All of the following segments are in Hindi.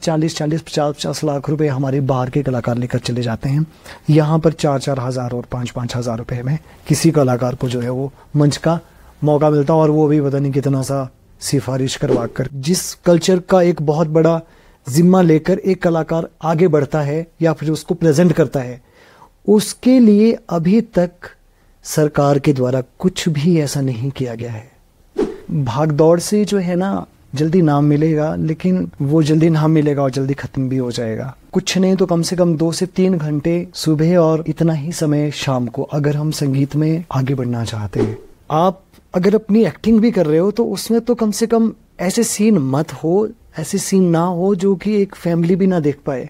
40-40, 50-50 लाख रुपए हमारे बाहर के कलाकार लेकर चले जाते हैं। यहाँ पर 4-4 हज़ार और 5-5 हज़ार रुपए में किसी कलाकार को जो है वो मंच का मौका मिलता, और वो भी पता नहीं कितना सा सिफारिश करवा कर। जिस कल्चर का एक बहुत बड़ा जिम्मा लेकर एक कलाकार आगे बढ़ता है या फिर उसको प्रेजेंट करता है, उसके लिए अभी तक सरकार के द्वारा कुछ भी ऐसा नहीं किया गया है। भागदौड़ से जो है ना जल्दी नाम मिलेगा, लेकिन वो जल्दी नाम मिलेगा और जल्दी खत्म भी हो जाएगा। कुछ नहीं तो कम से कम 2 से 3 घंटे सुबह और इतना ही समय शाम को, अगर हम संगीत में आगे बढ़ना चाहते हैं। आप अगर अपनी एक्टिंग भी कर रहे हो तो उसमें तो कम से कम ऐसे सीन मत हो, ऐसे सीन ना हो जो कि एक फैमिली भी ना देख पाए।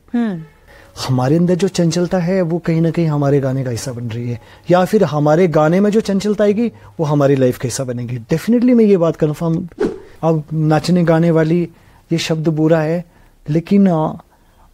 हमारे अंदर जो चंचलता है वो कहीं ना कहीं हमारे गाने का हिस्सा बन रही है, या फिर हमारे गाने में जो चंचलता आएगी वो हमारी लाइफ का हिस्सा बनेगी। डेफिनेटली मैं ये बात कन्फर्म। अब नाचने गाने वाली ये शब्द बुरा है, लेकिन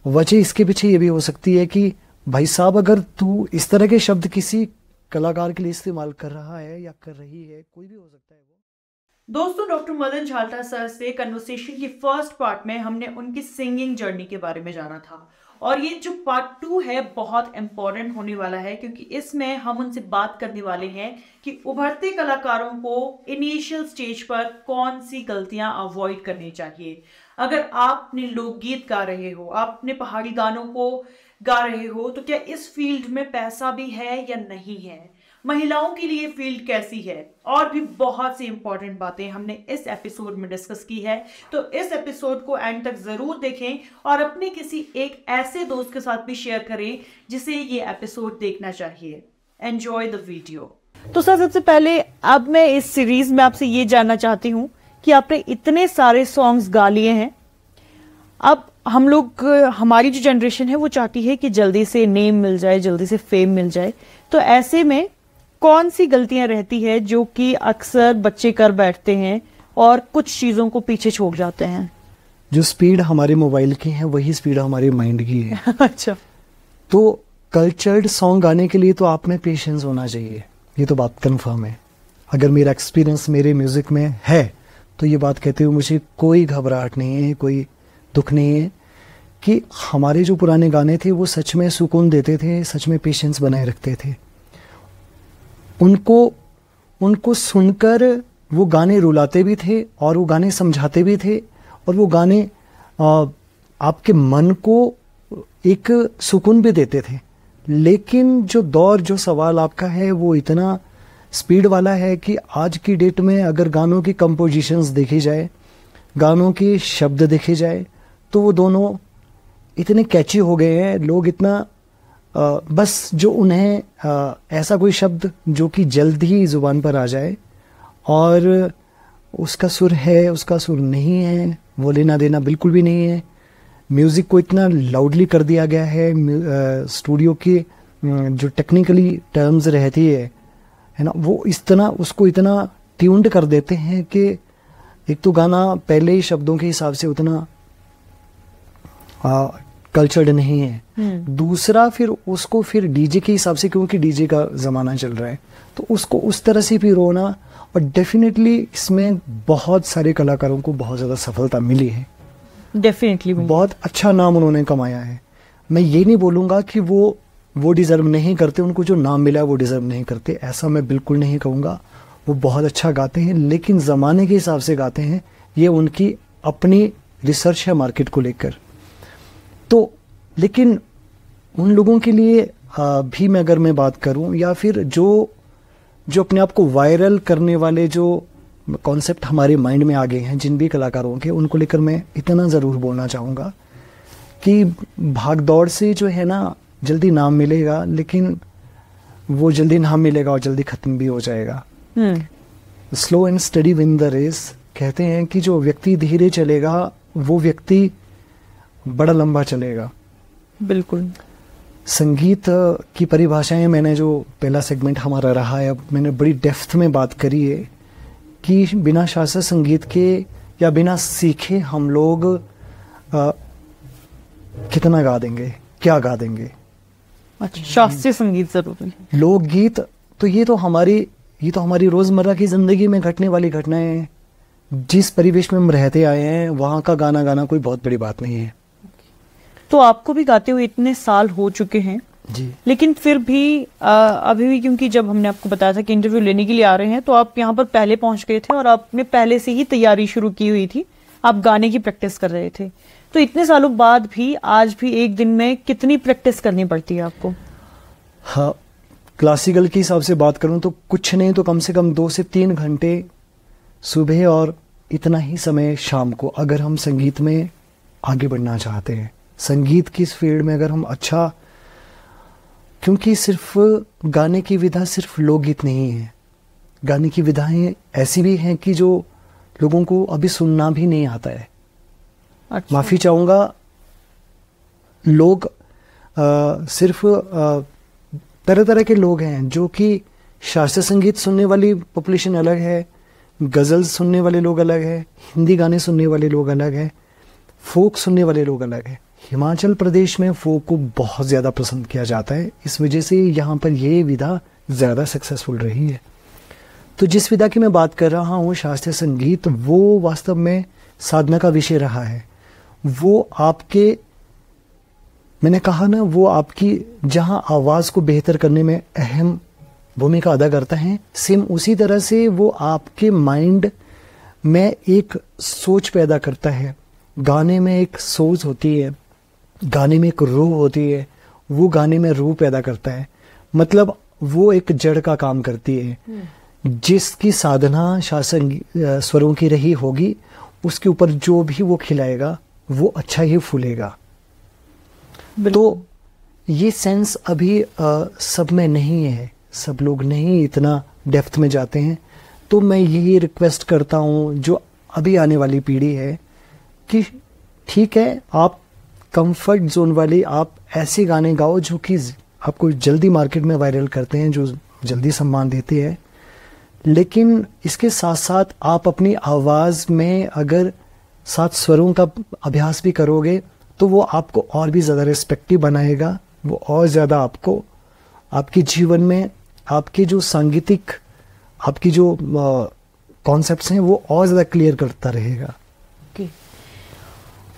वजह इसके पीछे ये भी हो सकती है कि भाई साहब, अगर तू इस तरह के शब्द किसी कलाकार के लिए इस्तेमाल कर रहा है या कर रही है, कोई भी हो सकता है वो। दोस्तों, डॉक्टर मदन झाल्टा सर से कन्वर्सेशन की फर्स्ट पार्ट में हमने उनकी सिंगिंग जर्नी के बारे में जाना था, और ये जो पार्ट 2 है बहुत इंपॉर्टेंट होने वाला है, क्योंकि इसमें हम उनसे बात करने वाले हैं कि उभरते कलाकारों को इनिशियल स्टेज पर कौन सी गलतियां अवॉइड करनी चाहिए। अगर आप अपने लोकगीत गा रहे हो, आप अपने पहाड़ी गानों को गा रहे हो, तो क्या इस फील्ड में पैसा भी है या नहीं है, महिलाओं के लिए फील्ड कैसी है, और भी बहुत सी इंपॉर्टेंट बातें हमने इस एपिसोड में डिस्कस की है। तो इस एपिसोड को एंड तक जरूर देखें और अपने किसी एक ऐसे दोस्त के साथ भी शेयर करें जिसे ये एपिसोड देखना चाहिए। Enjoy the video. तो सर, सबसे पहले अब मैं इस सीरीज में आपसे ये जानना चाहती हूँ कि आपने इतने सारे सॉन्ग्स गा लिए हैं, अब हम लोग, हमारी जो जनरेशन है वो चाहती है कि जल्दी से नेम मिल जाए, जल्दी से फेम मिल जाए, तो ऐसे में कौन सी गलतियां रहती है जो कि अक्सर बच्चे कर बैठते हैं और कुछ चीजों को पीछे छोड़ जाते हैं? जो स्पीड हमारे मोबाइल की है वही स्पीड हमारे माइंड की है। अच्छा। तो कल्चर्ड सॉन्ग गाने के लिए तो आप में पेशेंस होना चाहिए, ये तो बात कंफर्म है। अगर मेरा एक्सपीरियंस मेरे म्यूजिक में है तो ये बात कहते हुए मुझे कोई घबराहट नहीं है, कोई दुख नहीं है कि हमारे जो पुराने गाने थे वो सच में सुकून देते थे, सच में पेशेंस बनाए रखते थे। उनको सुनकर वो गाने रुलाते भी थे और वो गाने समझाते भी थे, और वो गाने आपके मन को एक सुकून भी देते थे। लेकिन जो दौर, जो सवाल आपका है वो इतना स्पीड वाला है कि आज की डेट में अगर गानों की कंपोजिशंस देखी जाए, गानों के शब्द देखे जाए, तो वो दोनों इतने कैची हो गए हैं। लोग इतना बस जो उन्हें ऐसा कोई शब्द जो कि जल्द ही जुबान पर आ जाए और उसका सुर है, उसका सुर नहीं है, वो लेना देना बिल्कुल भी नहीं है। म्यूज़िक को इतना लाउडली कर दिया गया है, स्टूडियो की जो टेक्निकली टर्म्स रहती है ना, वो इस तरह उसको इतना ट्यून्ड कर देते हैं कि एक तो गाना पहले ही शब्दों के हिसाब से उतना कल्चर्ड नहीं है। दूसरा फिर उसको फिर डीजे के हिसाब से, क्योंकि डीजे का ज़माना चल रहा है, तो उसको उस तरह से फिर रोना। और डेफिनेटली इसमें बहुत सारे कलाकारों को बहुत ज़्यादा सफलता मिली है, डेफिनेटली बहुत अच्छा नाम उन्होंने कमाया है। मैं ये नहीं बोलूँगा कि वो डिज़र्व नहीं करते, उनको जो नाम मिला है वो डिज़र्व नहीं करते, ऐसा मैं बिल्कुल नहीं कहूँगा। वो बहुत अच्छा गाते हैं, लेकिन ज़माने के हिसाब से गाते हैं। ये उनकी अपनी रिसर्च है मार्केट को लेकर। तो लेकिन उन लोगों के लिए भी मैं अगर मैं बात करूं, या फिर जो अपने आप को वायरल करने वाले जो कॉन्सेप्ट हमारे माइंड में आ गए हैं जिन भी कलाकारों के, उनको लेकर मैं इतना ज़रूर बोलना चाहूँगा कि भागदौड़ से जो है ना जल्दी नाम मिलेगा, लेकिन वो जल्दी नाम मिलेगा और जल्दी ख़त्म भी हो जाएगा। Slow and steady win the race कहते हैं कि जो व्यक्ति धीरे चलेगा वो व्यक्ति बड़ा लंबा चलेगा। बिल्कुल। संगीत की परिभाषाएं, मैंने जो पहला सेगमेंट हमारा रहा है, अब मैंने बड़ी डेप्थ में बात करी है कि बिना शास्त्रीय संगीत के या बिना सीखे हम लोग कितना गा देंगे, क्या गा देंगे। अच्छा, शास्त्रीय संगीत जरूरी है। लोकगीत तो ये तो हमारी रोजमर्रा की जिंदगी में घटने वाली घटनाएं हैं। जिस परिवेश में हम रहते आए हैं वहां का गाना गाना कोई बहुत बड़ी बात नहीं है। तो आपको भी गाते हुए इतने साल हो चुके हैं जी, लेकिन फिर भी अभी भी, क्योंकि जब हमने आपको बताया था कि इंटरव्यू लेने के लिए आ रहे हैं, तो आप यहाँ पर पहले पहुंच गए थे और आपने पहले से ही तैयारी शुरू की हुई थी, आप गाने की प्रैक्टिस कर रहे थे। तो इतने सालों बाद भी आज भी एक दिन में कितनी प्रैक्टिस करनी पड़ती है आपको? हाँ, क्लासिकल के हिसाब से बात करूं तो कुछ नहीं तो कम से कम 2 से 3 घंटे सुबह और इतना ही समय शाम को, अगर हम संगीत में आगे बढ़ना चाहते हैं, संगीत की इस फील्ड में अगर हम अच्छा, क्योंकि सिर्फ गाने की विधा सिर्फ लोकगीत नहीं है, गाने की विधाएं ऐसी भी हैं कि जो लोगों को अभी सुनना भी नहीं आता है। अच्छा। माफी चाहूंगा, लोग सिर्फ तरह तरह के लोग हैं, जो कि शास्त्रीय संगीत सुनने वाली पॉपुलेशन अलग है, गजल सुनने वाले लोग अलग है, हिंदी गाने सुनने वाले लोग अलग है, फोक सुनने वाले लोग अलग है। हिमाचल प्रदेश में फोक को बहुत ज़्यादा पसंद किया जाता है, इस वजह से यहाँ पर ये विधा ज़्यादा सक्सेसफुल रही है। तो जिस विधा की मैं बात कर रहा हूँ, शास्त्रीय संगीत, वो वास्तव में साधना का विषय रहा है। वो आपके, मैंने कहा ना, वो आपकी जहाँ आवाज़ को बेहतर करने में अहम भूमिका अदा करता है, सेम उसी तरह से वो आपके माइंड में एक सोच पैदा करता है। गाने में एक सोच होती है, गाने में एक रूह होती है, वो गाने में रूह पैदा करता है, मतलब वो एक जड़ का काम करती है। जिसकी साधना स्वरों की रही होगी, उसके ऊपर जो भी वो खिलाएगा वो अच्छा ही फूलेगा। तो ये सेंस अभी सब में नहीं है, सब लोग नहीं इतना डेप्थ में जाते हैं। तो मैं यही रिक्वेस्ट करता हूँ जो अभी आने वाली पीढ़ी है कि ठीक है, आप कंफर्ट जोन वाले आप ऐसे गाने गाओ जो कि आपको जल्दी मार्केट में वायरल करते हैं, जो जल्दी सम्मान देते हैं, लेकिन इसके साथ साथ आप अपनी आवाज़ में अगर 7 स्वरों का अभ्यास भी करोगे तो वो आपको और भी ज़्यादा रिस्पेक्टिव बनाएगा, वो और ज़्यादा आपको आपके जीवन में आपकी जो सांगीतिक आपकी जो कॉन्सेप्ट्स हैं वो और ज़्यादा क्लियर करता रहेगा।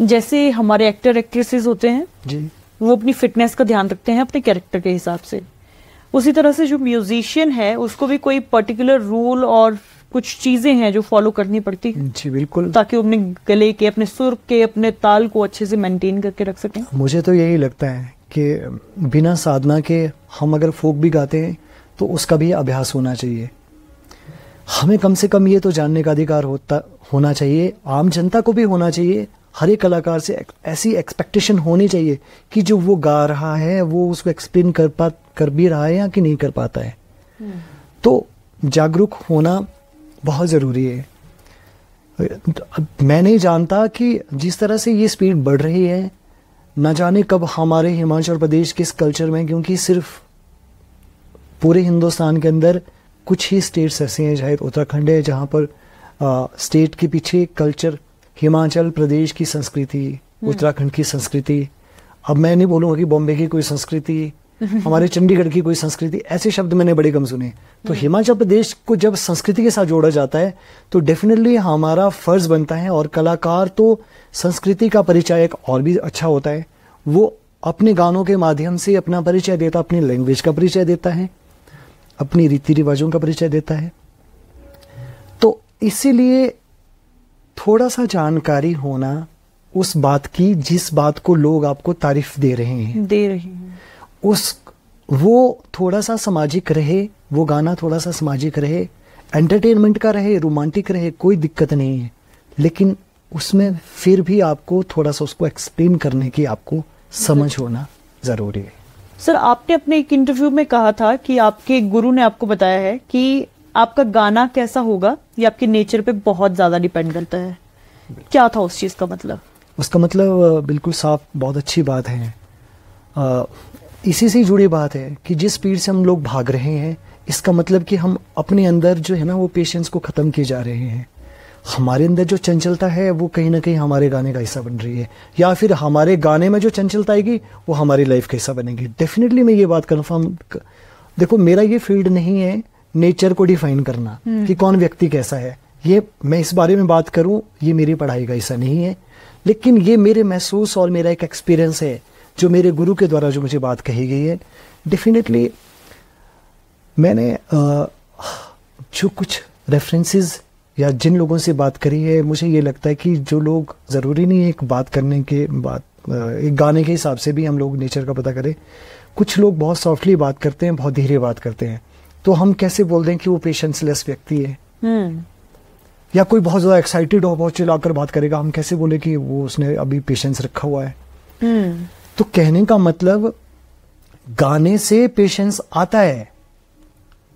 जैसे हमारे एक्टर एक्ट्रेसेस होते हैं जी, वो अपनी फिटनेस का ध्यान रखते हैं अपने कैरेक्टर के हिसाब से, उसी तरह से जो म्यूजिशियन है उसको भी कोई पर्टिकुलर रूल और कुछ चीजें हैं जो फॉलो करनी पड़ती है। जी बिल्कुल, ताकि वो अपने गले के, अपने सुर के, अपने ताल को अच्छे से मेंटेन करके रख सकें। मुझे तो यही लगता है कि बिना साधना के हम अगर फोक भी गाते हैं तो उसका भी अभ्यास होना चाहिए। हमें कम से कम ये तो जानने का अधिकार होना चाहिए, आम जनता को भी होना चाहिए, हर एक कलाकार से ऐसी एक्सपेक्टेशन होनी चाहिए कि जो वो गा रहा है वो उसको एक्सप्लेन कर भी रहा है या कि नहीं कर पाता है। तो जागरूक होना बहुत ज़रूरी है। मैं नहीं जानता कि जिस तरह से ये स्पीड बढ़ रही है, न जाने कब हमारे हिमाचल प्रदेश के इस कल्चर में, क्योंकि सिर्फ पूरे हिंदुस्तान के अंदर कुछ ही स्टेट्स ऐसे हैं, चाहे उत्तराखंड है जहाँ पर स्टेट के पीछे कल्चर, हिमाचल प्रदेश की संस्कृति, उत्तराखंड की संस्कृति, अब मैं नहीं बोलूँगा कि बॉम्बे की कोई संस्कृति, हमारे चंडीगढ़ की कोई संस्कृति, ऐसे शब्द मैंने बड़े कम सुने। तो हिमाचल प्रदेश को जब संस्कृति के साथ जोड़ा जाता है तो डेफिनेटली हमारा फर्ज बनता है, और कलाकार तो संस्कृति का परिचय और भी अच्छा होता है, वो अपने गानों के माध्यम से अपना परिचय देता, अपनी लैंग्वेज का परिचय देता है, अपनी रीति रिवाजों का परिचय देता है। तो इसीलिए थोड़ा सा जानकारी होना उस बात की जिस बात को लोग आपको तारीफ दे रहे हैं, वो थोड़ा सा सामाजिक रहे, वो गाना थोड़ा सा सामाजिक रहे, एंटरटेनमेंट का रहे, रोमांटिक रहे, कोई दिक्कत नहीं है, लेकिन उसमें फिर भी आपको थोड़ा सा उसको एक्सप्लेन करने की आपको समझ होना जरूरी है। सर, आपने अपने एक इंटरव्यू में कहा था कि आपके गुरु ने आपको बताया है कि आपका गाना कैसा होगा ये आपके नेचर पे बहुत ज्यादा डिपेंड करता है। क्या था उस चीज का मतलब? उसका मतलब बिल्कुल साफ, बहुत अच्छी बात है, इसी से जुड़ी बात है कि जिस स्पीड से हम लोग भाग रहे हैं, इसका मतलब कि हम अपने अंदर जो है ना वो पेशेंस को ख़त्म किए जा रहे हैं। हमारे अंदर जो चंचलता है वो कहीं ना कहीं हमारे गाने का हिस्सा बन रही है, या फिर हमारे गाने में जो चंचलता आएगी वो हमारी लाइफ का हिस्सा बनेगी। डेफिनेटली मैं ये बात कन्फर्म, देखो मेरा ये फील्ड नहीं है नेचर को डिफाइन करना कि कौन व्यक्ति कैसा है, ये मैं इस बारे में बात करूं, ये मेरी पढ़ाई का हिस्सा नहीं है, लेकिन ये मेरे महसूस और मेरा एक एक्सपीरियंस है जो मेरे गुरु के द्वारा जो मुझे बात कही गई है, डेफिनेटली मैंने जो कुछ रेफरेंसेस या जिन लोगों से बात करी है, मुझे ये लगता है कि जो लोग, ज़रूरी नहीं है एक बात करने के बाद एक गाने के हिसाब से भी हम लोग नेचर का पता करें। कुछ लोग बहुत सॉफ्टली बात करते हैं, बहुत धीरे बात करते हैं, तो हम कैसे बोल दें कि वो पेशेंसलेस व्यक्ति है। या कोई बहुत ज़्यादा एक्साइटेड हो, बहुत चिल्लाकर बात करेगा, हम कैसे बोले कि वो उसने अभी पेशेंस रखा हुआ है। तो कहने का मतलब, गाने से पेशेंस आता है,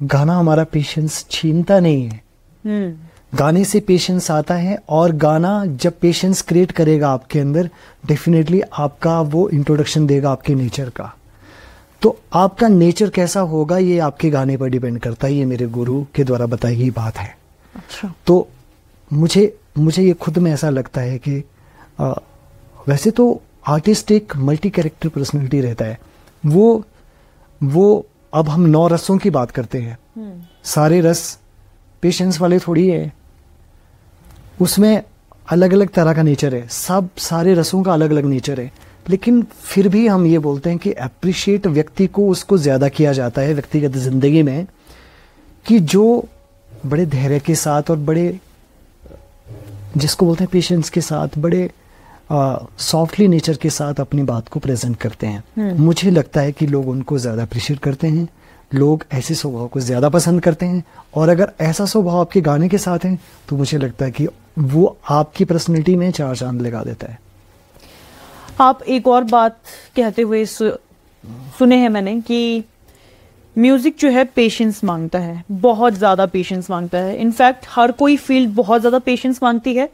गाना हमारा पेशेंस छीनता नहीं है। गाने से पेशेंस आता है, और गाना जब पेशेंस क्रिएट करेगा आपके अंदर, डेफिनेटली आपका वो इंट्रोडक्शन देगा आपके नेचर का। तो आपका नेचर कैसा होगा ये आपके गाने पर डिपेंड करता है, ये मेरे गुरु के द्वारा बताई गई बात है। अच्छा। तो मुझे ये खुद में ऐसा लगता है कि वैसे तो आर्टिस्ट एक मल्टी कैरेक्टर पर्सनैलिटी रहता है। वो अब हम 9 रसों की बात करते हैं, सारे रस पेशेंस वाले थोड़ी है, उसमें अलग अलग तरह का नेचर है, सब सारे रसों का अलग अलग नेचर है। लेकिन फिर भी हम ये बोलते हैं कि अप्रिशिएट व्यक्ति को उसको ज्यादा किया जाता है व्यक्तिगत जिंदगी में, कि जो बड़े धैर्य के साथ और बड़े, जिसको बोलते हैं पेशेंस के साथ, बड़े सॉफ्टली नेचर के साथ अपनी बात को प्रेजेंट करते हैं। मुझे लगता है कि लोग उनको ज्यादा अप्रिशिएट करते हैं, लोग ऐसे स्वभाव को ज्यादा पसंद करते हैं। और अगर ऐसा स्वभाव आपके गाने के साथ है, तो मुझे लगता है कि वो आपकी पर्सनैलिटी में 4 चांद लगा देता है। आप एक और बात कहते हुए सुने हैं मैंने कि म्यूजिक जो है पेशेंस मांगता है, बहुत ज़्यादा पेशेंस मांगता है। इनफैक्ट हर कोई फील्ड बहुत ज़्यादा पेशेंस मांगती है।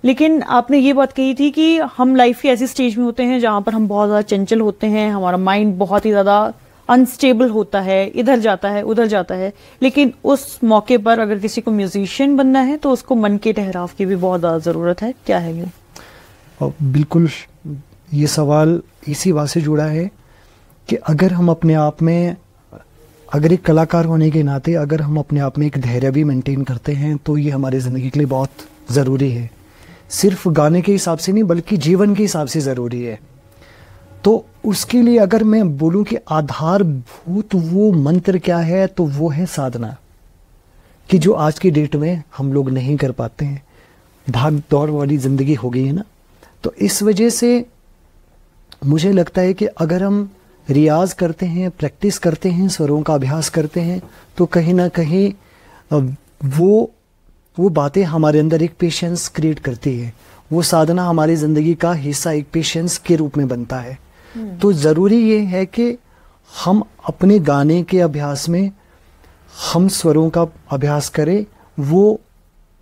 लेकिन आपने ये बात कही थी कि हम लाइफ के ऐसी स्टेज में होते हैं जहाँ पर हम बहुत ज़्यादा चंचल होते हैं, हमारा माइंड बहुत ही ज़्यादा अनस्टेबल होता है, इधर जाता है उधर जाता है। लेकिन उस मौके पर अगर किसी को म्यूजिशियन बनना है तो उसको मन के ठहराव की भी बहुत ज़्यादा ज़रूरत है। क्या है ये? बिल्कुल, ये सवाल इसी बात से जुड़ा है कि अगर हम अपने आप में, अगर एक कलाकार होने के नाते अगर हम अपने आप में एक धैर्य भी मेंटेन करते हैं, तो ये हमारी ज़िंदगी के लिए बहुत ज़रूरी है। सिर्फ गाने के हिसाब से नहीं, बल्कि जीवन के हिसाब से ज़रूरी है। तो उसके लिए अगर मैं बोलूं कि आधारभूत वो मंत्र क्या है, तो वो है साधना, कि जो आज की डेट में हम लोग नहीं कर पाते हैं। भाग दौड़ वाली ज़िंदगी हो गई है ना, तो इस वजह से मुझे लगता है कि अगर हम रियाज करते हैं, प्रैक्टिस करते हैं, स्वरों का अभ्यास करते हैं, तो कहीं ना कहीं वो बातें हमारे अंदर एक पेशेंस क्रिएट करती है। वो साधना हमारी ज़िंदगी का हिस्सा एक पेशेंस के रूप में बनता है। तो ज़रूरी ये है कि हम अपने गाने के अभ्यास में हम स्वरों का अभ्यास करें। वो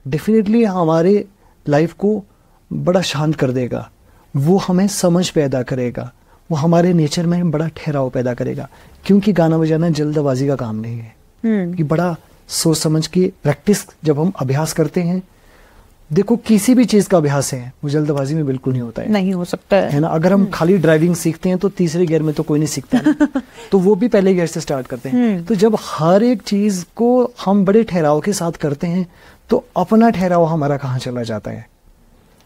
डेफिनेटली हमारे लाइफ को बड़ा शांत कर देगा, वो हमें समझ पैदा करेगा, वो हमारे नेचर में बड़ा ठहराव पैदा करेगा। क्योंकि गाना बजाना जल्दबाजी का काम नहीं है, कि बड़ा सोच समझ के प्रैक्टिस जब हम अभ्यास करते हैं। देखो, किसी भी चीज का अभ्यास है, वो जल्दबाजी में बिल्कुल नहीं होता है, नहीं हो सकता है ना। अगर हम खाली ड्राइविंग सीखते हैं तो तीसरे गियर में तो कोई नहीं सीखता है तो वो भी पहले गियर से स्टार्ट करते हैं। तो जब हर एक चीज को हम बड़े ठहराव के साथ करते हैं, तो अपना ठहराव हमारा कहाँ चला जाता है।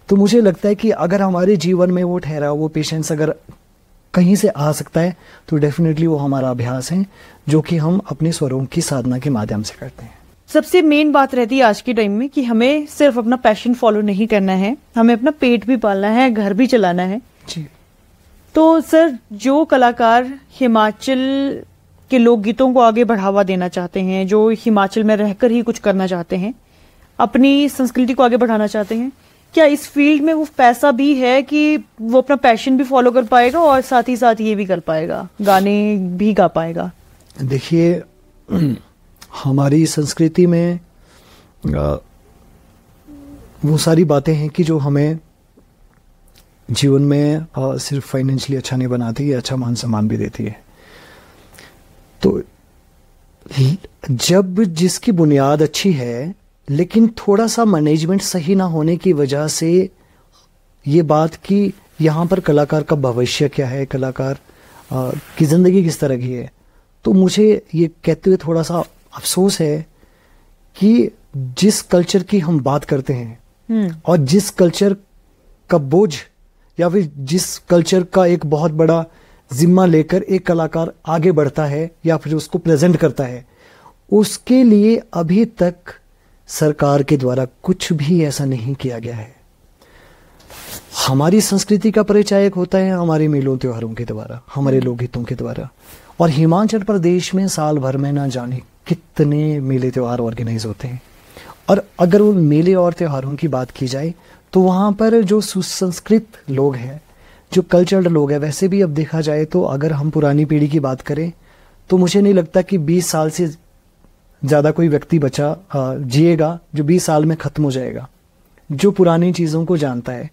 तो मुझे लगता है कि अगर हमारे जीवन में वो ठहराव, वो पेशेंस अगर कहीं से आ सकता है, तो डेफिनेटली वो हमारा अभ्यास है, जो कि हम अपने स्वरों की साधना के माध्यम से करते हैं। सबसे मेन बात रहती है आज के टाइम में कि हमें सिर्फ अपना पैशन फॉलो नहीं करना है, हमें अपना पेट भी पालना है, घर भी चलाना है जी। तो सर, जो कलाकार हिमाचल के लोकगीतों को आगे बढ़ावा देना चाहते हैं, जो हिमाचल में रहकर ही कुछ करना चाहते हैं, अपनी संस्कृति को आगे बढ़ाना चाहते हैं, क्या इस फील्ड में वो पैसा भी है कि वो अपना पैशन भी फॉलो कर पाएगा और साथ ही साथ ये भी कर पाएगा, गाने भी गा पाएगा? देखिए, हमारी संस्कृति में वो सारी बातें हैं कि जो हमें जीवन में सिर्फ फाइनेंशियली अच्छा नहीं बनाती, ये अच्छा मान सम्मान भी देती है। तो जब जिसकी बुनियाद अच्छी है, लेकिन थोड़ा सा मैनेजमेंट सही ना होने की वजह से ये बात कि यहाँ पर कलाकार का भविष्य क्या है, कलाकार की ज़िंदगी किस तरह की है, तो मुझे ये कहते हुए थोड़ा सा अफसोस है कि जिस कल्चर की हम बात करते हैं और जिस कल्चर का बोझ या फिर जिस कल्चर का एक बहुत बड़ा जिम्मा लेकर एक कलाकार आगे बढ़ता है या फिर उसको प्रेजेंट करता है, उसके लिए अभी तक सरकार के द्वारा कुछ भी ऐसा नहीं किया गया है। हमारी संस्कृति का परिचायक होता है हमारे मेलों त्योहारों के द्वारा, हमारे लोकगीतों के द्वारा। और हिमाचल प्रदेश में साल भर में ना जाने कितने मेले त्योहार ऑर्गेनाइज होते हैं। और अगर उन मेले और त्योहारों की बात की जाए तो वहाँ पर जो सुसंस्कृत लोग हैं, जो कल्चर्ड लोग हैं, वैसे भी अब देखा जाए तो अगर हम पुरानी पीढ़ी की बात करें तो मुझे नहीं लगता कि 20 साल से ज़्यादा कोई व्यक्ति बचा जिएगा जो 20 साल में ख़त्म हो जाएगा, जो पुरानी चीज़ों को जानता है।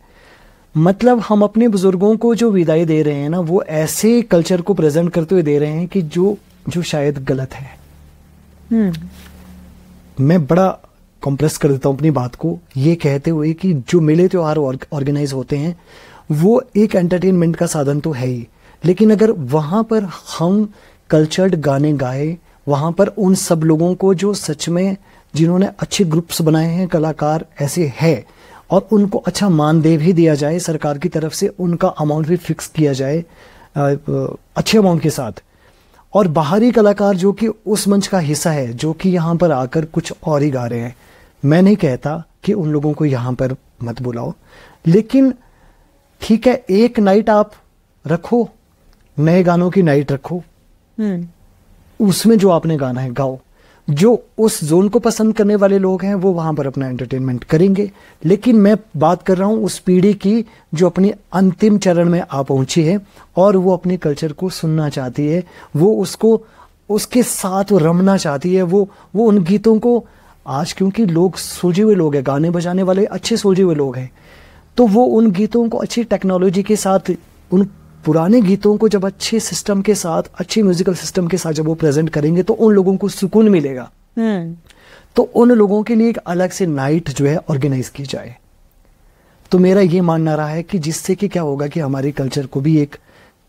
मतलब हम अपने बुजुर्गों को जो विदाई दे रहे हैं ना, वो ऐसे कल्चर को प्रेजेंट करते हुए दे रहे हैं कि जो शायद गलत है। मैं बड़ा कॉम्प्रेस कर देता हूं अपनी बात को ये कहते हुए कि जो मेले त्योहार ऑर्गेनाइज होते हैं वो एक एंटरटेनमेंट का साधन तो है ही, लेकिन अगर वहां पर हम कल्चर्ड गाने गाए, वहां पर उन सब लोगों को जो सच में जिन्होंने अच्छे ग्रुप्स बनाए हैं, कलाकार ऐसे हैं, और उनको अच्छा मानदेय भी दिया जाए सरकार की तरफ से, उनका अमाउंट भी फिक्स किया जाए अच्छे अमाउंट के साथ। और बाहरी कलाकार जो कि उस मंच का हिस्सा है, जो कि यहाँ पर आकर कुछ और ही गा रहे हैं, मैं नहीं कहता कि उन लोगों को यहाँ पर मत बुलाओ, लेकिन ठीक है एक नाइट आप रखो, नए गानों की नाइट रखो, उसमें जो आपने गाना है गाओ। जो उस जोन को पसंद करने वाले लोग हैं वो वहां पर अपना एंटरटेनमेंट करेंगे। लेकिन मैं बात कर रहा हूं उस पीढ़ी की जो अपनी अंतिम चरण में आ पहुंची है और वो अपने कल्चर को सुनना चाहती है, वो उसको उसके साथ रमना चाहती है, वो उन गीतों को, आज क्योंकि लोग सुलझे हुए लोग हैं, गाने बजाने वाले अच्छे सुलझे हुए लोग हैं, तो वो उन गीतों को अच्छी टेक्नोलॉजी के साथ, उन पुराने गीतों को जब अच्छे सिस्टम के साथ, अच्छे म्यूजिकल सिस्टम के साथ जब वो प्रेजेंट करेंगे तो उन लोगों को सुकून मिलेगा। तो उन लोगों के लिए एक अलग से नाइट जो है ऑर्गेनाइज की जाए। तो मेरा ये मानना रहा है कि जिससे कि क्या होगा कि हमारी कल्चर को भी, एक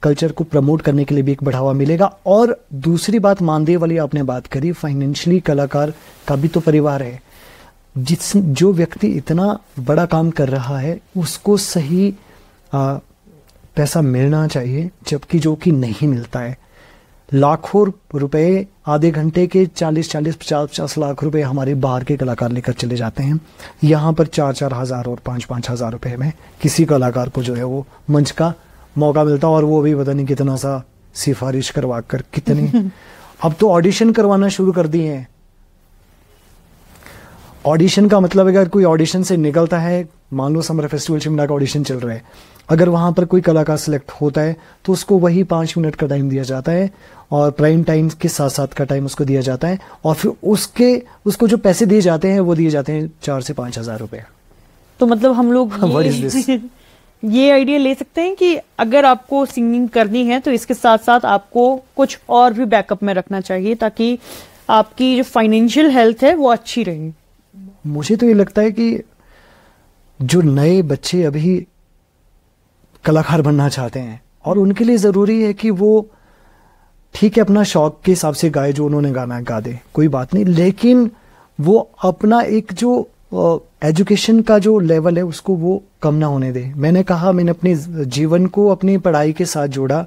कल्चर को प्रमोट करने के लिए भी एक बढ़ावा मिलेगा। और दूसरी बात मानदेय वाली आपने बात करी, फाइनेंशियली कलाकार का भी तो परिवार है। जो व्यक्ति इतना बड़ा काम कर रहा है उसको सही पैसा मिलना चाहिए, जबकि जो कि नहीं मिलता है। लाखों रुपए, आधे घंटे के 40-40, 50-50 लाख रुपए हमारे बाहर के कलाकार लेकर चले जाते हैं। यहाँ पर 4-4 हज़ार और 5-5 हज़ार रुपए में किसी कलाकार को जो है वो मंच का मौका मिलता, और वो भी पता नहीं कितना सा सिफारिश करवा कर कितनी अब तो ऑडिशन करवाना शुरू कर दिए हैं। ऑडिशन का मतलब अगर कोई ऑडिशन से निकलता है, मान लो समर फेस्टिवल शिमला का ऑडिशन चल रहा है, अगर वहां पर कोई कलाकार सिलेक्ट होता है तो उसको वही 5 मिनट का टाइम दिया जाता है और प्राइम टाइम के साथ साथ का टाइम उसको दिया जाता है, और फिर उसको जो पैसे दिए जाते हैं वो दिए जाते हैं 4 से 5 हज़ार रुपए। तो मतलब हम लोग ये आइडिया ले सकते हैं कि अगर आपको सिंगिंग करनी है तो इसके साथ साथ आपको कुछ और भी बैकअप में रखना चाहिए ताकि आपकी जो फाइनेंशियल हेल्थ है वो अच्छी रहे। मुझे तो ये लगता है कि जो नए बच्चे अभी कलाकार बनना चाहते हैं और उनके लिए ज़रूरी है कि वो ठीक है अपना शौक के हिसाब से गाए, जो उन्होंने गाना है गा दे, कोई बात नहीं, लेकिन वो अपना एक जो एजुकेशन का जो लेवल है उसको वो कम ना होने दे। मैंने कहा, मैंने अपने जीवन को अपनी पढ़ाई के साथ जोड़ा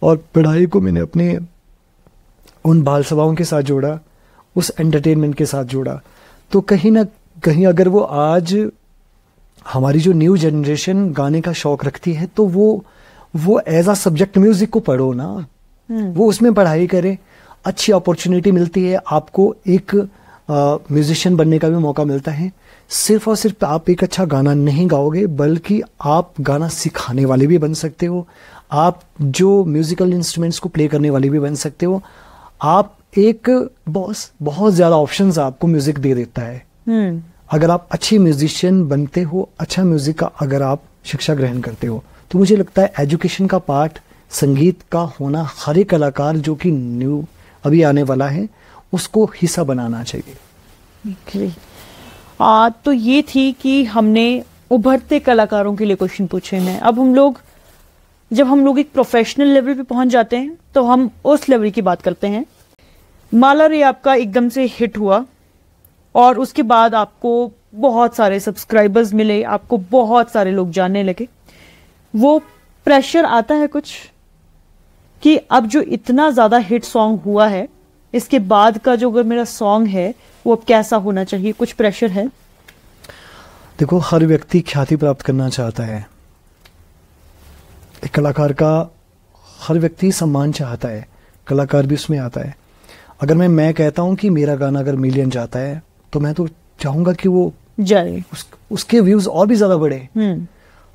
और पढ़ाई को मैंने अपने उन बाल सभाओं के साथ जोड़ा, उस एंटरटेनमेंट के साथ जोड़ा। तो कहीं ना कहीं अगर वो आज हमारी जो न्यू जनरेशन गाने का शौक रखती है तो वो एज अ सब्जेक्ट म्यूजिक को पढ़ो ना, वो उसमें पढ़ाई करे, अच्छी अपॉर्चुनिटी मिलती है आपको, एक म्यूजिशियन बनने का भी मौका मिलता है। सिर्फ और सिर्फ आप एक अच्छा गाना नहीं गाओगे बल्कि आप गाना सिखाने वाले भी बन सकते हो, आप जो म्यूजिकल इंस्ट्रूमेंट्स को प्ले करने वाले भी बन सकते हो। आप एक बहुत ज्यादा ऑप्शंस आपको म्यूजिक दे देता है अगर आप अच्छे म्यूजिशियन बनते हो, अच्छा म्यूजिक का अगर आप शिक्षा ग्रहण करते हो। तो मुझे लगता है एजुकेशन का पार्ट संगीत का होना हर एक कलाकार जो कि न्यू अभी आने वाला है उसको हिस्सा बनाना चाहिए। तो ये थी कि हमने उभरते कलाकारों के लिए क्वेश्चन पूछे हैं। अब जब हम लोग एक प्रोफेशनल लेवल पे पहुंच जाते हैं तो हम उस लेवल की बात करते हैं। माला रे आपका एकदम से हिट हुआ और उसके बाद आपको बहुत सारे सब्सक्राइबर्स मिले, आपको बहुत सारे लोग जानने लगे। वो प्रेशर आता है कुछ कि अब जो इतना ज्यादा हिट सॉन्ग हुआ है, इसके बाद का जो अगर मेरा सॉन्ग है वो अब कैसा होना चाहिए, कुछ प्रेशर है? देखो, हर व्यक्ति ख्याति प्राप्त करना चाहता है, एक कलाकार का हर व्यक्ति सम्मान चाहता है, कलाकार भी उसमें आता है। अगर मैं कहता हूं कि मेरा गाना अगर मिलियन जाता है तो मैं तो चाहूंगा कि वो जाए, उसके व्यूज और भी ज्यादा बढ़े।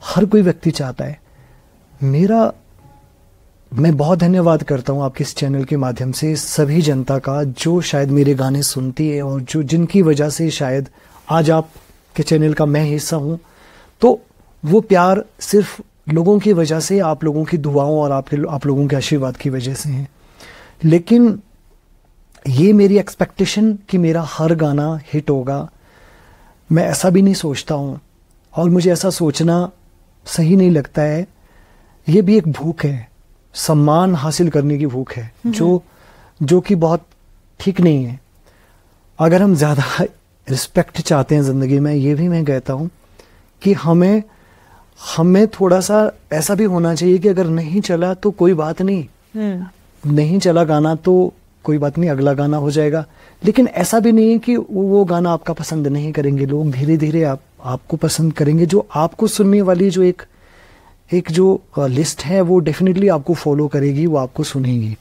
हर कोई व्यक्ति चाहता है। मैं बहुत धन्यवाद करता हूं आपके इस चैनल के माध्यम से सभी जनता का, जो शायद मेरे गाने सुनती है और जो जिनकी वजह से शायद आज आपके चैनल का मैं हिस्सा हूं। तो वो प्यार सिर्फ लोगों की वजह से, आप लोगों की दुआओं और आप लोगों के आशीर्वाद की वजह से है। लेकिन ये मेरी एक्सपेक्टेशन कि मेरा हर गाना हिट होगा, मैं ऐसा भी नहीं सोचता हूँ और मुझे ऐसा सोचना सही नहीं लगता है। ये भी एक भूख है, सम्मान हासिल करने की भूख है, जो कि बहुत ठीक नहीं है। अगर हम ज़्यादा रिस्पेक्ट चाहते हैं ज़िंदगी में, ये भी मैं कहता हूँ कि हमें थोड़ा सा ऐसा भी होना चाहिए कि अगर नहीं चला तो कोई बात नहीं, नहीं चला गाना तो कोई बात नहीं, अगला गाना हो जाएगा। लेकिन ऐसा भी नहीं है कि वो गाना आपका पसंद नहीं करेंगे लोग, धीरे धीरे आपको पसंद करेंगे। जो आपको सुनने वाली जो एक जो लिस्ट है वो डेफिनेटली आपको फॉलो करेगी, वो आपको सुनेगी।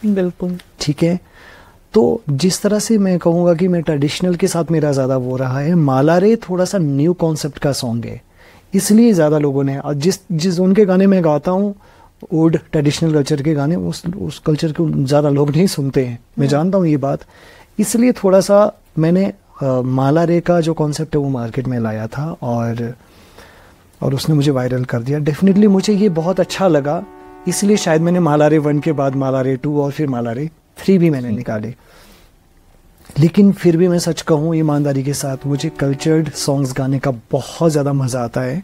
बिल्कुल ठीक है। तो जिस तरह से मैं कहूँगा कि मैं ट्रेडिशनल के साथ मेरा ज़्यादा वो रहा है, माला रे थोड़ा सा न्यू कॉन्सेप्ट का सॉन्ग है, इसलिए ज़्यादा लोगों ने, और जिस उनके गाने में गाता हूँ ओल्ड ट्रेडिशनल कल्चर के गाने, उस कल्चर को ज़्यादा लोग नहीं सुनते हैं, मैं जानता हूँ ये बात। इसलिए थोड़ा सा मैंने माला रे का जो कॉन्सेप्ट है वो मार्केट में लाया था और उसने मुझे वायरल कर दिया। डेफिनेटली मुझे ये बहुत अच्छा लगा, इसलिए शायद मैंने माला रे 1 के बाद माला रे 2 और फिर माला रे 3 भी मैंने निकाले। लेकिन फिर भी मैं सच कहूँ ईमानदारी के साथ, मुझे कल्चर्ड सॉन्ग्स गाने का बहुत ज़्यादा मज़ा आता है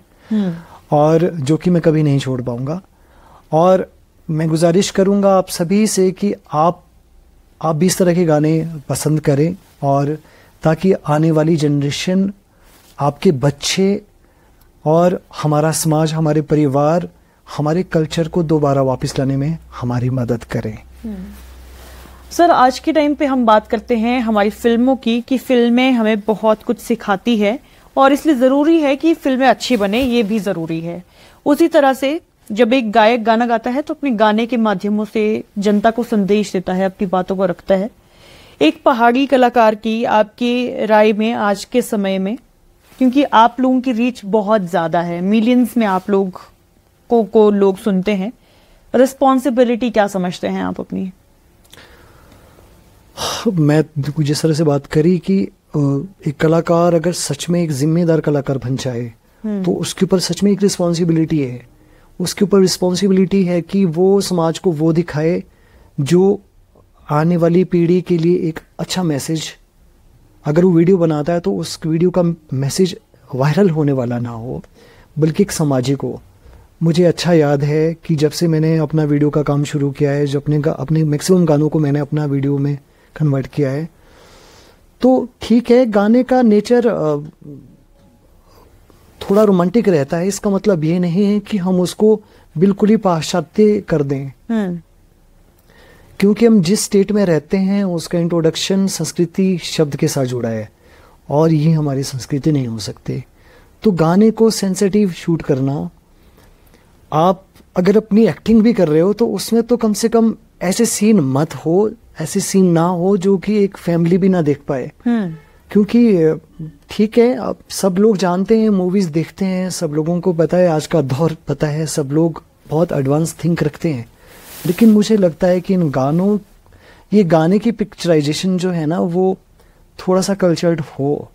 और जो कि मैं कभी नहीं छोड़ पाऊँगा। और मैं गुजारिश करूँगा आप सभी से कि आप भी इस तरह के गाने पसंद करें, और ताकि आने वाली जनरेशन, आपके बच्चे और हमारा समाज, हमारे परिवार, हमारे कल्चर को दोबारा वापस लाने में हमारी मदद करें। सर, आज के टाइम पे हम बात करते हैं हमारी फिल्मों की, कि फिल्में हमें बहुत कुछ सिखाती है और इसलिए ज़रूरी है कि फिल्में अच्छी बने, ये भी ज़रूरी है। उसी तरह से जब एक गायक गाना गाता है तो अपने गाने के माध्यमों से जनता को संदेश देता है, अपनी बातों को रखता है। एक पहाड़ी कलाकार की आपकी राय में आज के समय में, क्योंकि आप लोगों की रीच बहुत ज़्यादा है, मिलियंस में आप लोग को लोग सुनते हैं, रिस्पॉन्सिबिलिटी क्या समझते हैं आप अपनी? मैं जिस तरह से बात करी कि एक कलाकार अगर सच में एक जिम्मेदार कलाकार बन जाए तो उसके ऊपर सच में एक रिस्पॉन्सिबिलिटी है। उसके ऊपर रिस्पॉन्सिबिलिटी है कि वो समाज को वो दिखाए जो आने वाली पीढ़ी के लिए एक अच्छा मैसेज, अगर वो वीडियो बनाता है तो उस वीडियो का मैसेज वायरल होने वाला ना हो, बल्कि एक सामाजिक हो। मुझे अच्छा याद है कि जब से मैंने अपना वीडियो का काम शुरू किया है, जो अपने मैक्सिमम गानों को मैंने अपना वीडियो में कन्वर्ट किया है, तो ठीक है, गाने का नेचर थोड़ा रोमांटिक रहता है। इसका मतलब ये नहीं है कि हम उसको बिल्कुल ही पाश्चात्य कर दें, क्योंकि हम जिस स्टेट में रहते हैं उसका इंट्रोडक्शन संस्कृति शब्द के साथ जुड़ा है और ये हमारी संस्कृति नहीं हो सकते। तो गाने को सेंसिटिव शूट करना, आप अगर अपनी एक्टिंग भी कर रहे हो तो उसमें तो कम से कम ऐसे सीन मत हो, ऐसे सीन ना हो जो कि एक फैमिली भी ना देख पाए। क्योंकि ठीक है, अब सब लोग जानते हैं, मूवीज देखते हैं, सब लोगों को पता है, आज का दौर पता है, सब लोग बहुत एडवांस थिंक रखते हैं। लेकिन मुझे लगता है कि इन गानों, ये गाने की पिक्चराइजेशन जो है ना, वो थोड़ा सा कल्चर्ड हो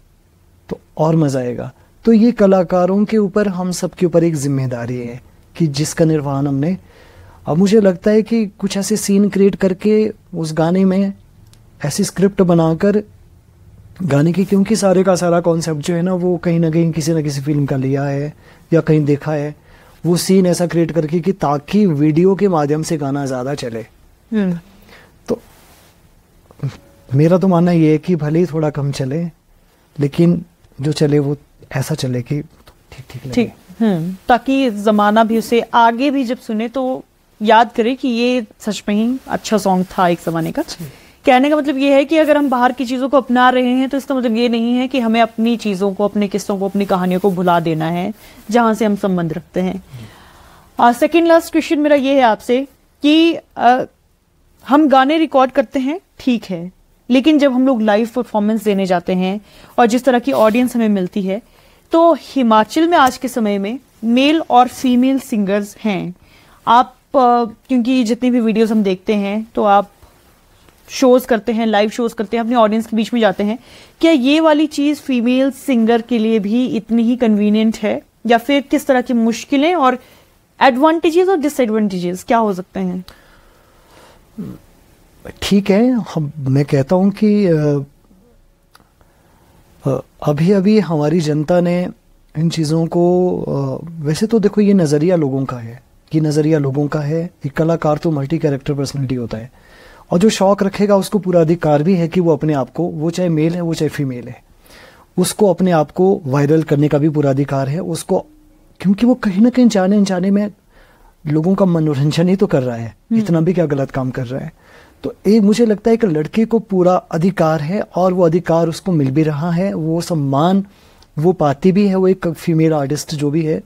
तो और मजा आएगा। तो ये कलाकारों के ऊपर, हम सब के ऊपर एक जिम्मेदारी है कि जिसका निर्वहन हमने, अब मुझे लगता है कि कुछ ऐसे सीन क्रिएट करके उस गाने में ऐसी स्क्रिप्ट बनाकर गाने की, क्योंकि सारे का सारा कॉन्सेप्ट जो है ना वो कहीं ना कहीं किसी न किसी फिल्म का लिया है या कहीं देखा है, वो सीन ऐसा क्रिएट करके कि ताकि वीडियो के माध्यम से गाना ज़्यादा चले। तो मेरा तो मानना ये है कि भले ही थोड़ा कम चले, लेकिन जो चले वो ऐसा चले कि ठीक ठीक लगे। ठीक। ताकि जमाना भी उसे आगे भी जब सुने तो याद करे कि ये सच में ही अच्छा सॉन्ग था एक जमाने का। कहने का मतलब ये है कि अगर हम बाहर की चीजों को अपना रहे हैं तो इसका मतलब ये नहीं है कि हमें अपनी चीजों को, अपने किस्सों को, अपनी कहानियों को भुला देना है जहां से हम संबंध रखते हैं। सेकेंड लास्ट क्वेश्चन मेरा ये है आपसे कि हम गाने रिकॉर्ड करते हैं, ठीक है, लेकिन जब हम लोग लाइव परफॉर्मेंस देने जाते हैं और जिस तरह की ऑडियंस हमें मिलती है, तो हिमाचल में आज के समय में मेल और फीमेल सिंगर्स हैं। आप क्योंकि जितनी भी वीडियोस हम देखते हैं तो आप शोज करते हैं, लाइव शोज करते हैं, अपनी ऑडियंस के बीच में जाते हैं, क्या ये वाली चीज फीमेल सिंगर के लिए भी इतनी ही कन्वीनियंट है, या फिर किस तरह की मुश्किलें और एडवांटेजेस और डिसएडवांटेजेस क्या हो सकते हैं? ठीक है, मैं कहता हूं कि अभी अभी हमारी जनता ने इन चीज़ों को वैसे तो देखो ये नज़रिया लोगों का है, ये नज़रिया लोगों का है। एक कलाकार तो मल्टी कैरेक्टर पर्सनैलिटी होता है, और जो शौक रखेगा उसको पूरा अधिकार भी है कि वो अपने आप को, वो चाहे मेल है वो चाहे फीमेल है, उसको अपने आप को वायरल करने का भी पूरा अधिकार है उसको, क्योंकि वो कहीं ना कहीं जाने अनजाने में लोगों का मनोरंजन ही तो कर रहा है, इतना भी क्या गलत काम कर रहा है। तो एक मुझे लगता है कि लड़के को पूरा अधिकार है और वो अधिकार उसको मिल भी रहा है, वो सम्मान वो पाती भी है, वो एक फीमेल आर्टिस्ट जो भी है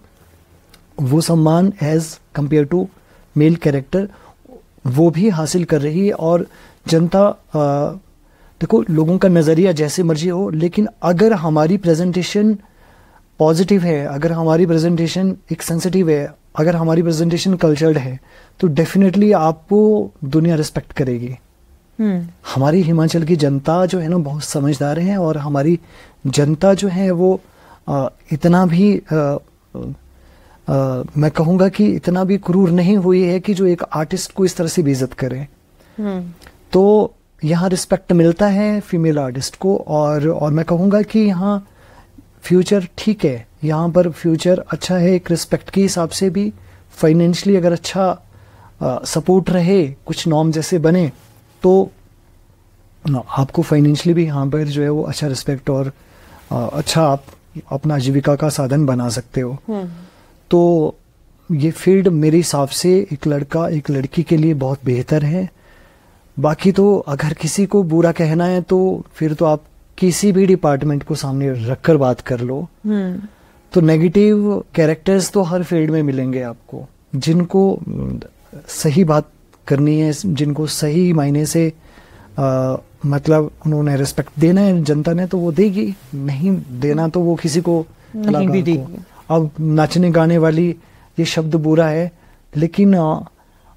वो सम्मान as compare to male character वो भी हासिल कर रही है। और जनता देखो लोगों का नज़रिया जैसे मर्जी हो, लेकिन अगर हमारी प्रेजेंटेशन पॉजिटिव है, अगर हमारी प्रेजेंटेशन एक सेंसिटिव है, अगर हमारी प्रेजेंटेशन कल्चर्ड है, तो डेफिनेटली आपको दुनिया रिस्पेक्ट करेगी। हमारी हिमाचल की जनता जो है ना बहुत समझदार है, और हमारी जनता जो है वो इतना भी मैं कहूँगा कि इतना भी क्रूर नहीं हुई है कि जो एक आर्टिस्ट को इस तरह से बेइज्जत करे। तो यहाँ रिस्पेक्ट मिलता है फीमेल आर्टिस्ट को, और मैं कहूँगा कि यहाँ फ्यूचर ठीक है, यहाँ पर फ्यूचर अच्छा है एक रिस्पेक्ट के हिसाब से भी। फाइनेंशियली अगर अच्छा सपोर्ट रहे, कुछ नॉर्म जैसे बने, तो आपको फाइनेंशियली भी यहाँ पर जो है वो अच्छा रिस्पेक्ट और अच्छा आप अपना आजीविका का साधन बना सकते हो। तो ये फील्ड मेरे हिसाब से एक लड़का एक लड़की के लिए बहुत बेहतर है। बाकी तो अगर किसी को बुरा कहना है तो फिर तो आप किसी भी डिपार्टमेंट को सामने रखकर बात कर लो। तो नेगेटिव कैरेक्टर्स तो हर फील्ड में मिलेंगे आपको, जिनको सही बात करनी है, जिनको सही मायने से मतलब उन्होंने रिस्पेक्ट देना है जनता ने तो वो देगी, नहीं देना तो वो किसी को नहीं भी देगी। अब नाचने गाने वाली ये शब्द बुरा है, लेकिन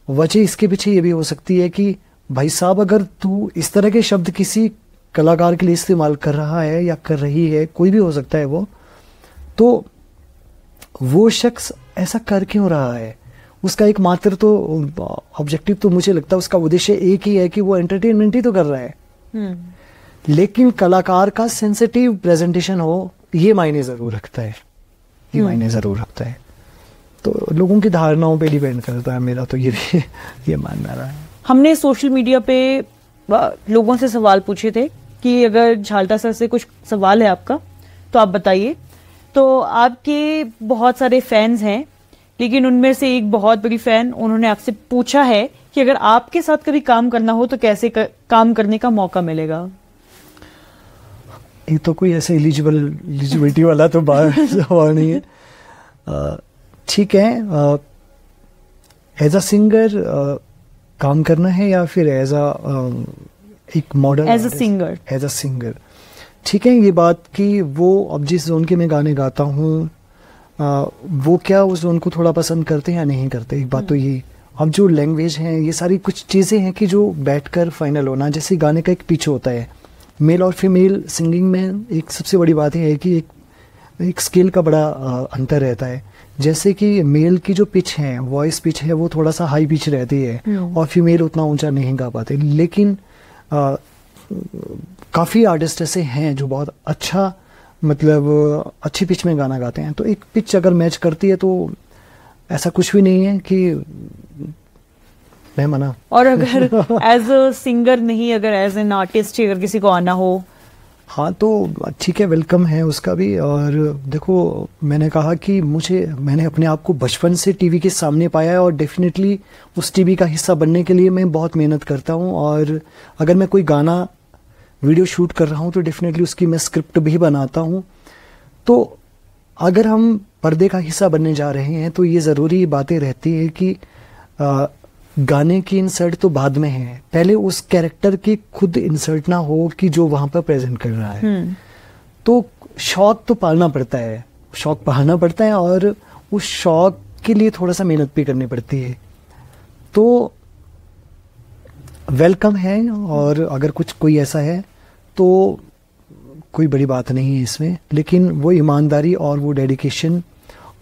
वजह इसके पीछे ये भी हो सकती है कि भाई साहब अगर तू इस तरह के शब्द किसी कलाकार के लिए इस्तेमाल कर रहा है या कर रही है, कोई भी हो सकता है वो, तो वो शख्स ऐसा कर क्यों रहा है? उसका एक मात्र तो ऑब्जेक्टिव तो मुझे लगता है उसका उद्देश्य एक ही है कि वो एंटरटेनमेंट ही तो कर रहा है। लेकिन कलाकार का सेंसिटिव प्रेजेंटेशन हो ये मायने जरूर रखता है, ये मायने जरूर रखता है। तो लोगों की धारणाओं पे डिपेंड करता है, मेरा तो ये मानना रहा है। हमने सोशल मीडिया पे लोगों से सवाल पूछे थे कि अगर झाल्टा सर से कुछ सवाल है आपका तो आप बताइए। तो आपके बहुत सारे फैंस हैं, लेकिन उनमें से एक बहुत बड़ी फैन, उन्होंने आपसे पूछा है कि अगर आपके साथ कभी काम करना हो तो कैसे काम करने का मौका मिलेगा? ये तो कोई ऐसे एलिजिबिलिटी वाला तो सवाल नहीं है। ठीक है, एज अ सिंगर काम करना है या फिर एज अ एक model? As a singer. As a singer ठीक है। ये बात कि वो अब जिस जोन के मैं गाने गाता हूँ वो क्या उस जोन को थोड़ा पसंद करते हैं या नहीं करते, एक बात तो ये। अब जो लैंग्वेज है, ये सारी कुछ चीज़ें हैं कि जो बैठकर फाइनल होना, जैसे गाने का एक पिच होता है, मेल और फीमेल सिंगिंग में एक सबसे बड़ी बात है कि एक स्केल का बड़ा अंतर रहता है। जैसे कि मेल की जो पिच है, वॉइस पिच है, वो थोड़ा सा हाई पिच रहती है और फीमेल उतना ऊंचा नहीं गा पाते। लेकिन काफ़ी आर्टिस्ट ऐसे हैं जो बहुत अच्छा मतलब अच्छी पिच में गाना गाते हैं। तो एक पिच अगर मैच करती है तो ऐसा कुछ भी नहीं है कि मैं मना। और अगर एज अ सिंगर नहीं, अगर एज एन आर्टिस्ट अगर किसी को आना हो हाँ तो ठीक है, वेलकम है उसका भी। और देखो, मैंने कहा कि मैंने अपने आप को बचपन से टीवी के सामने पाया है और डेफिनेटली उस टीवी का हिस्सा बनने के लिए मैं बहुत मेहनत करता हूँ। और अगर मैं कोई गाना वीडियो शूट कर रहा हूँ तो डेफिनेटली उसकी मैं स्क्रिप्ट भी बनाता हूँ। तो अगर हम पर्दे का हिस्सा बनने जा रहे हैं तो ये ज़रूरी बातें रहती है कि गाने की इंसर्ट तो बाद में है, पहले उस कैरेक्टर की खुद इंसर्ट ना हो कि जो वहां पर प्रेजेंट कर रहा है। तो शौक तो पालना पड़ता है, और उस शौक के लिए थोड़ा सा मेहनत भी करनी पड़ती है। तो वेलकम है, और अगर कोई ऐसा है तो कोई बड़ी बात नहीं है इसमें, लेकिन वो ईमानदारी और वो डेडिकेशन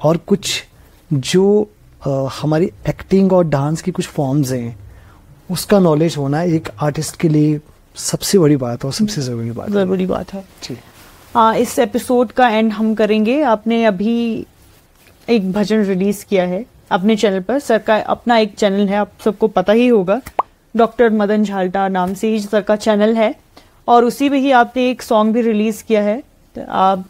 और कुछ जो हमारी एक्टिंग और डांस की कुछ फॉर्म्स हैं उसका नॉलेज होना एक आर्टिस्ट के लिए सबसे बड़ी बात और सबसे ज़रूरी बात है जी। इस एपिसोड का एंड हम करेंगे। आपने अभी एक भजन रिलीज किया है अपने चैनल पर, सर का अपना एक चैनल है, आप सबको पता ही होगा, डॉक्टर मदन झाल्टा नाम से ही सर का चैनल है, और उसी में ही आपने एक सॉन्ग भी रिलीज किया है। तो आप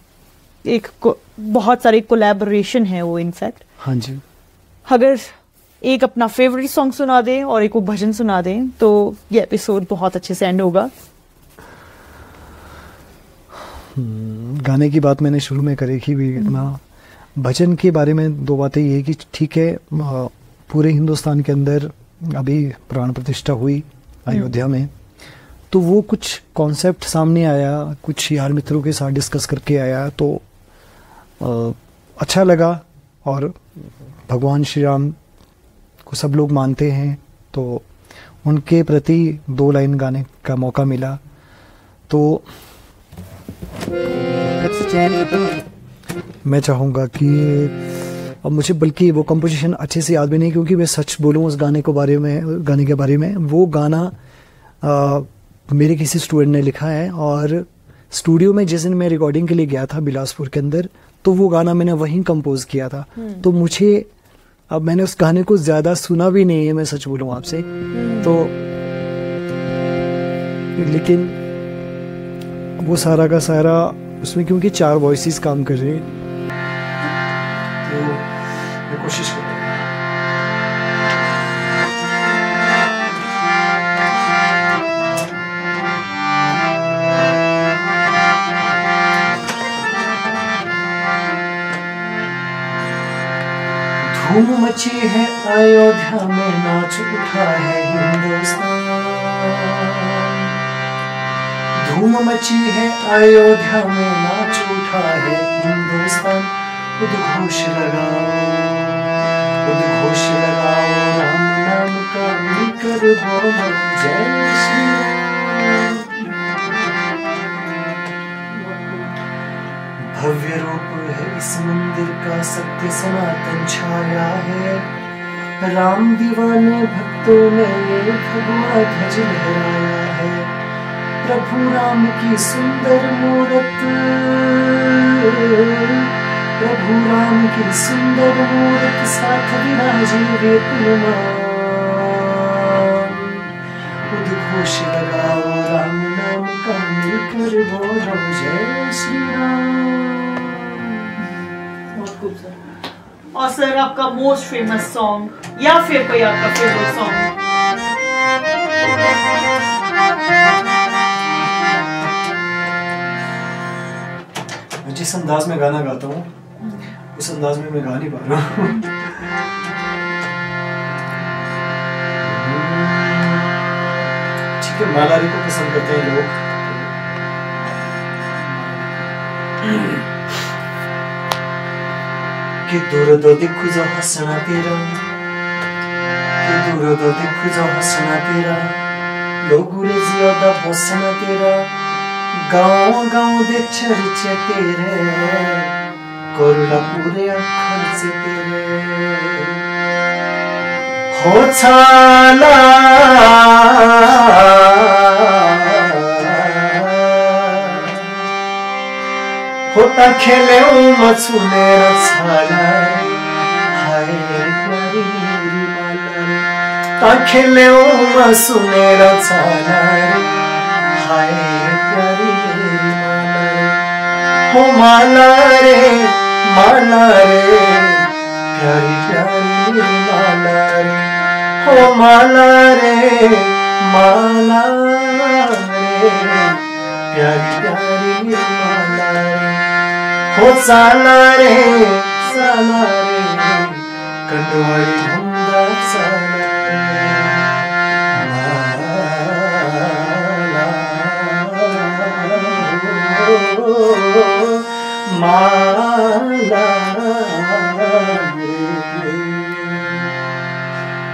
बहुत सारे कोलैबोरेशन है वो इनफैक्ट। हाँ जी, अगर एक अपना फेवरेट सॉन्ग सुना दें और एक वो भजन सुना दें तो ये एपिसोड बहुत अच्छे से एंड होगा। गाने की बात मैंने शुरू में करी थी भी ना। भजन के बारे में दो बातें ये कि ठीक है, पूरे हिंदुस्तान के अंदर अभी प्राण प्रतिष्ठा हुई अयोध्या में, तो वो कुछ कॉन्सेप्ट सामने आया, कुछ यार मित्रों के साथ डिस्कस करके आया, तो अच्छा लगा। और भगवान श्री राम को सब लोग मानते हैं, तो उनके प्रति 2 लाइन गाने का मौका मिला। तो मैं चाहूँगा कि अब मुझे बल्कि वो कंपोजिशन अच्छे से याद भी नहीं, क्योंकि मैं सच बोलूँ उस गाने के बारे में वो गाना मेरे किसी स्टूडेंट ने लिखा है, और स्टूडियो में जिस दिन मैं रिकॉर्डिंग के लिए गया था बिलासपुर के अंदर, तो वो गाना मैंने वहीं कंपोज किया था। तो मुझे अब मैंने उस गाने को ज्यादा सुना भी नहीं है, मैं सच बोलूं आपसे तो, लेकिन वो सारा का सारा उसमें क्योंकि 4 वॉइसेस काम कर रहे हैं, तो मैं कोशिश करूँगा। धूम मची है अयोध्या में, नाच उठा है हिंदुस्तान। धूम मची है अयोध्या में, नाच उठा है हिंदुस्तान। उद्घोष लगाओ राम नाम का, मिलकर बोलो जय श्री राम। भव्य रूप है इस मंदिर का, सत्य सनातन छाया है। राम दीवाने भक्तों ने ये भगवा ध्वज लहराया है। प्रभु राम की सुंदर मूरत, प्रभु राम की सुंदर मूरत, साथ विराजे वे कुलमान। उद्घोष लगाओ राम नाम का, मिलकर बोलो जय श्री राम। और सर आपका मोस्ट फेमस सॉन्ग या फिर कोई आपका फेवरेट सॉन्ग? मैं जिस अंदाज में गाना गाता हूँ उस अंदाज में मैं गा नहीं पा रहा हूँ। ठीक है, मालारी को पसंद करते हैं लोग। कि दूर दो दिखु जो हंसना तेरा, कि दूर दो दिखु जो हंसना तेरा, लोगों रे ज्यादा बसना तेरा। गाँव गाँव दे चर्चे तेरे, कोरला पूरे अखर से तेरे। हो छाला होता खेले मछू मेरा छाला, हाय प्यारी मेरी माला। ता खेले मछू मेरा छाला, हाय प्यारी मेरी माला। हो माला रे माला रे प्यारी प्यारी माला रे, हो माला रे माला रे प्यारी प्यारी माला रे, हो साला रे कंडवारी धुंदा साला रे माला।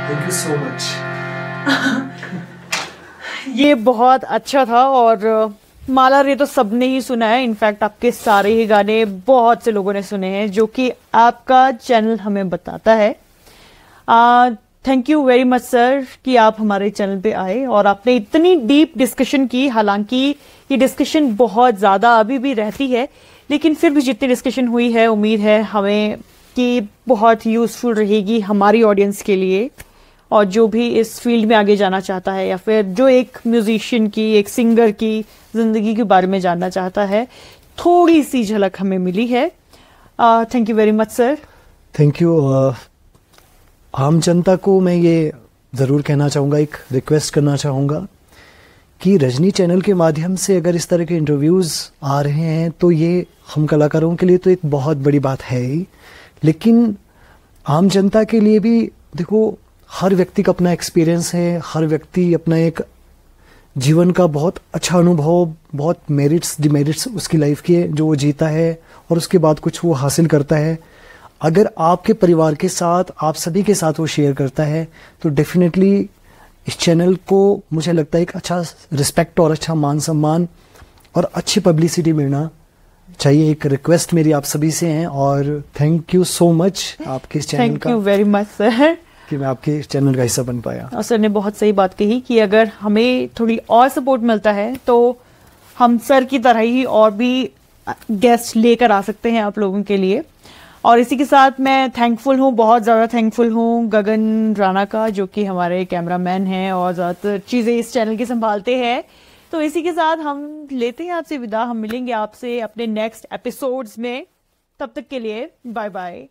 Thank you so much. ये बहुत अच्छा था और माला रे तो सबने ही सुना है, इनफैक्ट आपके सारे ही गाने बहुत से लोगों ने सुने हैं, जो कि आपका चैनल हमें बताता है। Thank you very much sir कि आप हमारे चैनल पे आए और आपने इतनी डीप डिस्कशन की। हालांकि ये डिस्कशन बहुत ज़्यादा अभी भी रहती है, लेकिन फिर भी जितनी डिस्कशन हुई है उम्मीद है हमें कि बहुत यूज़फुल रहेगी हमारी ऑडियंस के लिए, और जो भी इस फील्ड में आगे जाना चाहता है या फिर जो एक म्यूजिशियन की, एक सिंगर की ज़िंदगी के बारे में जानना चाहता है, थोड़ी सी झलक हमें मिली है। Thank you very much sir. Thank you. आम जनता को मैं ये ज़रूर कहना चाहूँगा, एक रिक्वेस्ट करना चाहूँगा कि रजनी चैनल के माध्यम से अगर इस तरह के इंटरव्यूज़ आ रहे हैं तो ये हम कलाकारों के लिए तो एक बहुत बड़ी बात है ही, लेकिन आम जनता के लिए भी देखो, हर व्यक्ति का अपना एक्सपीरियंस है, हर व्यक्ति अपना एक जीवन का बहुत अच्छा अनुभव, बहुत मेरिट्स डिमेरिट्स उसकी लाइफ के जो वो जीता है और उसके बाद कुछ वो हासिल करता है। अगर आपके परिवार के साथ, आप सभी के साथ वो शेयर करता है तो डेफिनेटली इस चैनल को मुझे लगता है एक अच्छा रिस्पेक्ट और अच्छा मान सम्मान और अच्छी पब्लिसिटी मिलना चाहिए। एक रिक्वेस्ट मेरी आप सभी से है और थैंक यू सो मच आपके इस चैनल का। Thank you very much sir कि मैं आपके चैनल का हिस्सा बन पाया। और सर ने बहुत सही बात कही कि अगर हमें थोड़ी और सपोर्ट मिलता है तो हम सर की तरह ही और भी गेस्ट लेकर आ सकते हैं आप लोगों के लिए। और इसी के साथ मैं थैंकफुल हूँ, बहुत ज़्यादा थैंकफुल हूँ गगन राणा का, जो कि हमारे कैमरामैन हैं और ज़्यादातर चीज़ें इस चैनल की संभालते हैं। तो इसी के साथ हम लेते हैं आपसे विदा। हम मिलेंगे आपसे अपने नेक्स्ट एपिसोड्स में, तब तक के लिए बाय बाय।